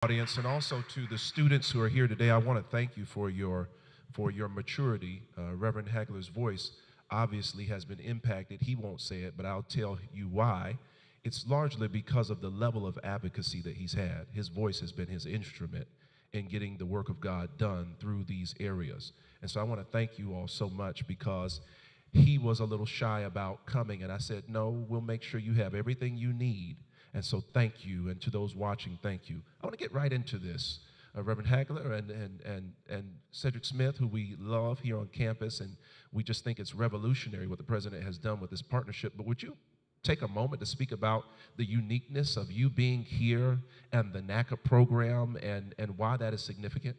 Audience, and also to the students who are here today. I want to thank you for your maturity. Reverend Hagler's voice obviously has been impacted. He won't say it, but I'll tell you why. It's largely because of the level of advocacy that he's had. His voice has been his instrument in getting the work of God done through these areas. And so I want to thank you all so much, because he was a little shy about coming, and I said, no, we'll make sure you have everything you need. And so thank you, and to those watching, thank you. I want to get right into this. Reverend Hagler and Cedric Smith, who we love here on campus, and we just think it's revolutionary what the president has done with this partnership. But would you take a moment to speak about the uniqueness of you being here and the NACA program, and why that is significant?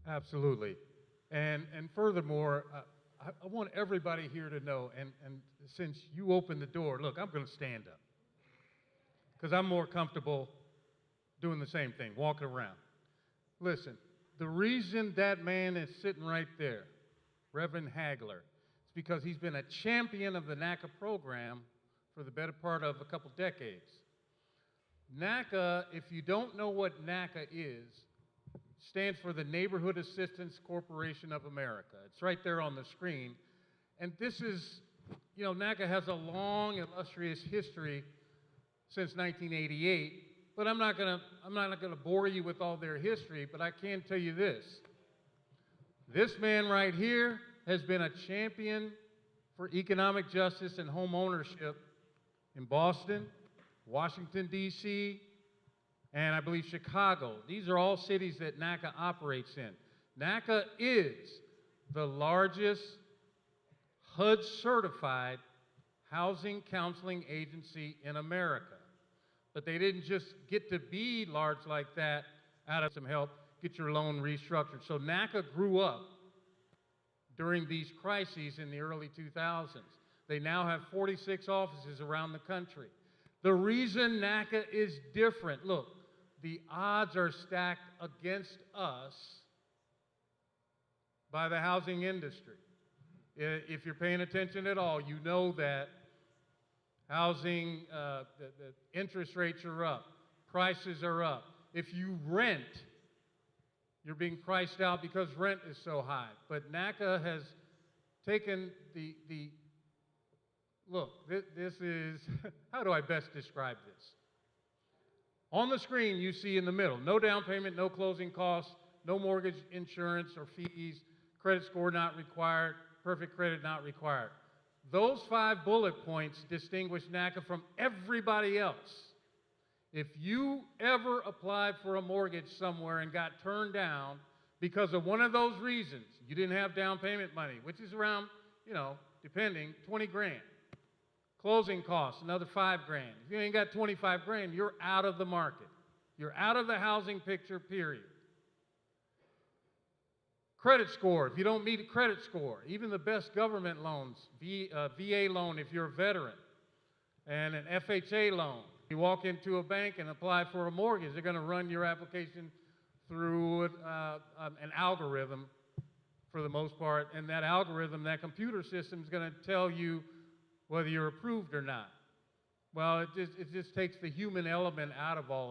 Absolutely. And furthermore, I want everybody here to know, and since you opened the door, look, I'm going to stand up because I'm more comfortable doing the same thing, walking around. Listen, the reason that man is sitting right there, Reverend Hagler, is because he's been a champion of the NACA program for the better part of a couple decades. NACA, if you don't know what NACA is, stands for the Neighborhood Assistance Corporation of America. It's right there on the screen. And this is, you know, NACA has a long, illustrious history since 1988. But I'm not gonna bore you with all their history, but I can tell you this. This man right here has been a champion for economic justice and home ownership in Boston, Washington, D.C., and I believe Chicago. These are all cities that NACA operates in. NACA is the largest HUD-certified housing counseling agency in America. But they didn't just get to be large like that out of some help, get your loan restructured. So NACA grew up during these crises in the early 2000s. They now have 46 offices around the country. The reason NACA is different, look, the odds are stacked against us by the housing industry. If you're paying attention at all, you know that housing, the interest rates are up, prices are up. If you rent, you're being priced out because rent is so high. But NACA has taken look, this is, how do I best describe this? On the screen, you see in the middle, no down payment, no closing costs, no mortgage insurance or fees, credit score not required, perfect credit not required. Those 5 bullet points distinguish NACA from everybody else. If you ever applied for a mortgage somewhere and got turned down because of one of those reasons, you didn't have down payment money, which is around, you know, depending, 20 grand. Closing costs, another 5 grand. If you ain't got 25 grand, you're out of the market. You're out of the housing picture, period. Credit score, if you don't meet a credit score, even the best government loans, VA loan if you're a veteran, and an FHA loan. You walk into a bank and apply for a mortgage, they're going to run your application through an algorithm for the most part, and that algorithm, that computer system is going to tell you whether you're approved or not. Well, it just takes the human element out of all of it.